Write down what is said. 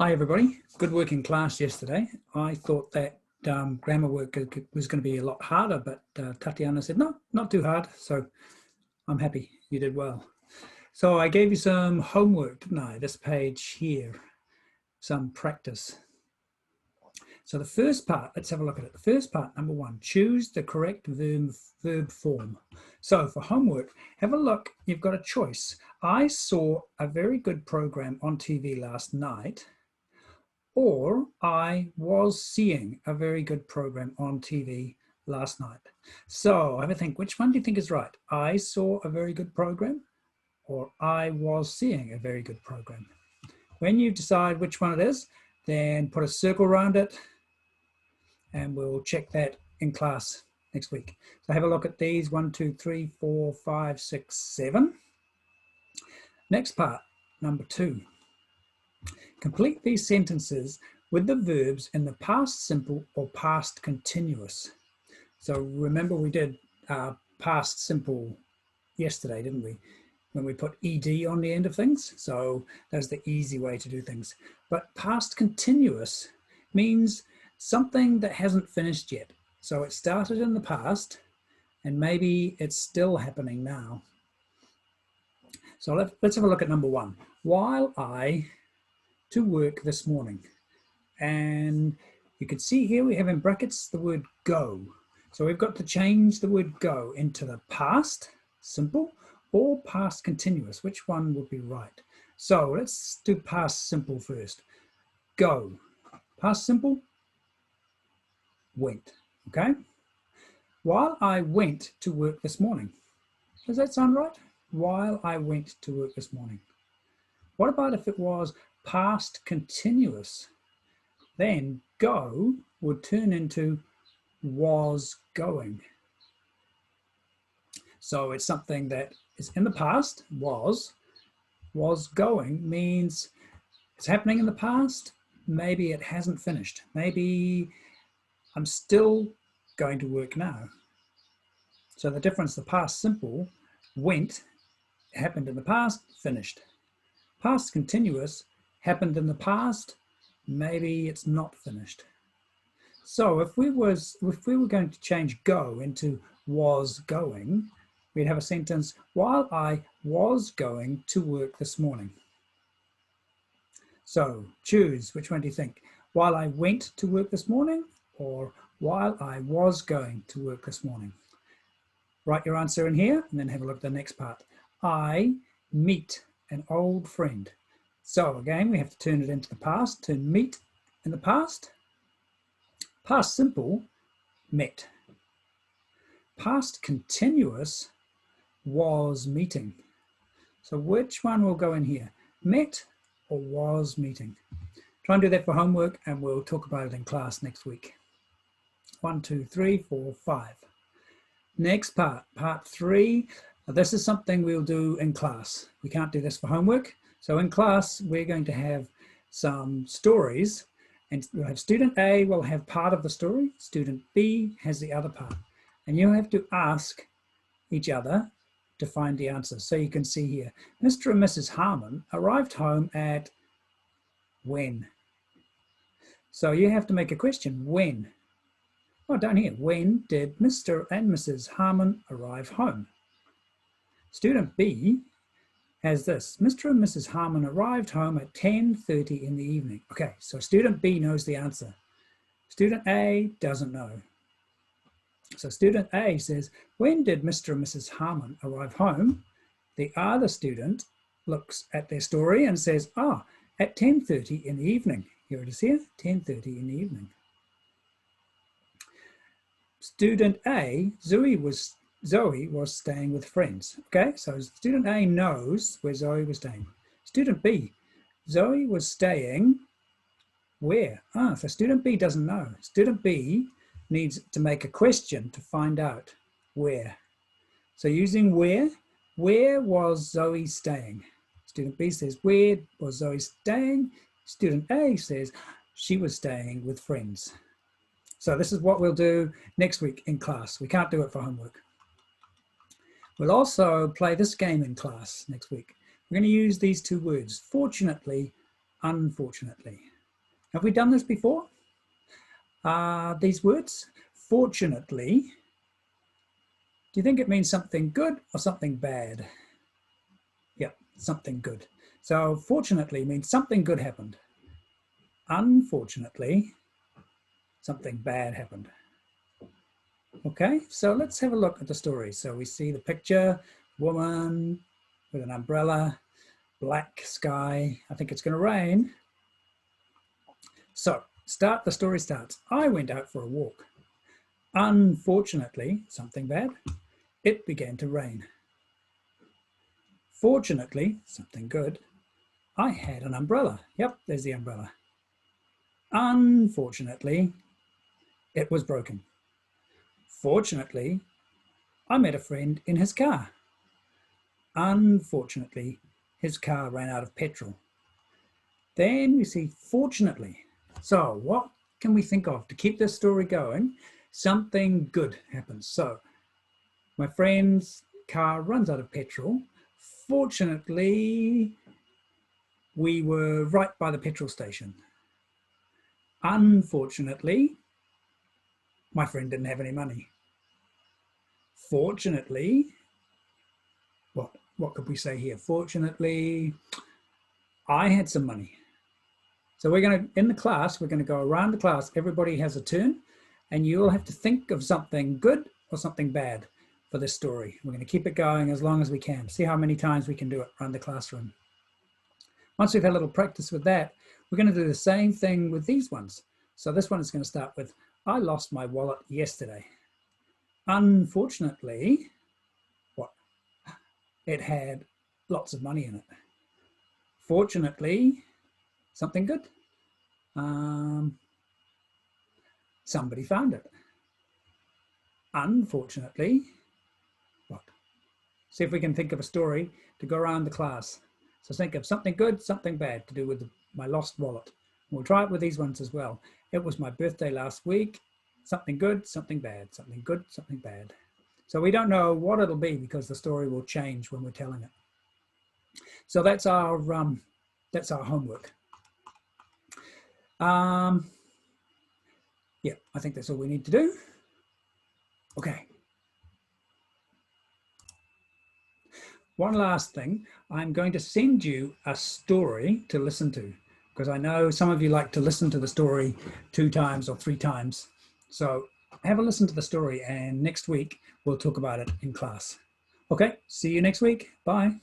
Hi everybody, good work in class yesterday. I thought that grammar work was going to be a lot harder, but Tatiana said no, not too hard, so I'm happy you did well. So I gave you some homework, didn't I? This page here, some practice. So the first part, let's have a look at it. The first part, number one, choose the correct verb form. So for homework, have a look, you've got a choice. I saw a very good program on TV last night, or I was seeing a very good program on TV last night. So have a think, which one do you think is right? I saw a very good program, or I was seeing a very good program. When you decide which one it is, then put a circle around it, and we'll check that in class next week. So have a look at these, 1, 2, 3, 4, 5, 6, 7. Next part, number 2. Complete these sentences with the verbs in the past simple or past continuous. So remember we did past simple yesterday, didn't we? When we put ed on the end of things. So that's the easy way to do things. But past continuous means something that hasn't finished yet. So it started in the past and maybe it's still happening now. So let's have a look at number 1. While I to work this morning. And you can see here we have in brackets the word go. So we've got to change the word go into the past simple or past continuous. Which one would be right? So let's do past simple first. Go. Past simple, went. Okay. While I went to work this morning. Does that sound right? While I went to work this morning. What about if it was past continuous? Then go would turn into was going. So it's something that is in the past, was going means it's happening in the past. Maybe it hasn't finished. Maybe I'm still going to work now. So the difference, the past simple, went, happened in the past, finished. Past continuous, happened in the past, maybe it's not finished. So if we were going to change go into was going, we'd have a sentence, while I was going to work this morning. So choose, which one do you think? While I went to work this morning, or while I was going to work this morning? Write your answer in here and then have a look at the next part. I meet an old friend. So again, we have to turn it into the past. To meet in the past. Past simple, met. Past continuous, was meeting. So which one will go in here? Met or was meeting? Try and do that for homework and we'll talk about it in class next week. 1, 2, 3, 4, 5. Next part, part 3. This is something we'll do in class. We can't do this for homework. So in class, we're going to have some stories, and we'll have student A will have part of the story, student B has the other part. And you have to ask each other to find the answer. So you can see here, Mr. and Mrs. Harmon arrived home at when? So you have to make a question, when? Oh, down here, when did Mr. and Mrs. Harmon arrive home? Student B has this, Mr. and Mrs. Harmon arrived home at 10:30 in the evening. Okay, so student B knows the answer. Student A doesn't know. So student A says, when did Mr. and Mrs. Harmon arrive home? The other student looks at their story and says, at 10:30 in the evening. Here it is here, 10:30 in the evening. Student A, Zoe was staying with friends. Okay, so student A knows where Zoe was staying. Student B, Zoe was staying where? So student B doesn't know. Student B needs to make a question to find out where. So using where was Zoe staying? Student B says, where was Zoe staying? Student A says, she was staying with friends. So this is what we'll do next week in class. We can't do it for homework. We'll also play this game in class next week. We're going to use these two words, fortunately, unfortunately. Have we done this before? These words, fortunately, do you think it means something good or something bad? Yeah, something good. So fortunately means something good happened. Unfortunately, something bad happened. Okay, so let's have a look at the story. So we see the picture, woman with an umbrella, black sky. I think it's going to rain. So the story starts. I went out for a walk. Unfortunately, something bad, it began to rain. Fortunately, something good, I had an umbrella. Yep, there's the umbrella. Unfortunately, it was broken. Fortunately, I met a friend in his car. Unfortunately, his car ran out of petrol. Then we see fortunately. So what can we think of to keep this story going? Something good happens. So my friend's car runs out of petrol. Fortunately, we were right by the petrol station. Unfortunately, my friend didn't have any money. Fortunately, what could we say here? Fortunately, I had some money. So we're going to, in the class, we're going to go around the class. Everybody has a turn, and you'll have to think of something good or something bad for this story. We're going to keep it going as long as we can. See how many times we can do it around the classroom. Once we've had a little practice with that, we're going to do the same thing with these ones. So this one is going to start with, I lost my wallet yesterday. Unfortunately, it had lots of money in it. Fortunately, something good. Somebody found it. Unfortunately, what? See if we can think of a story to go around the class. So think of something good, something bad to do with my lost wallet. We'll try it with these ones as well. It was my birthday last week. Something good, something bad. Something good, something bad. So we don't know what it'll be because the story will change when we're telling it. So that's our homework. Yeah, I think that's all we need to do. Okay. One last thing, I'm going to send you a story to listen to because I know some of you like to listen to the story 2 times or 3 times. So have a listen to the story and next week we'll talk about it in class. Okay, see you next week. Bye.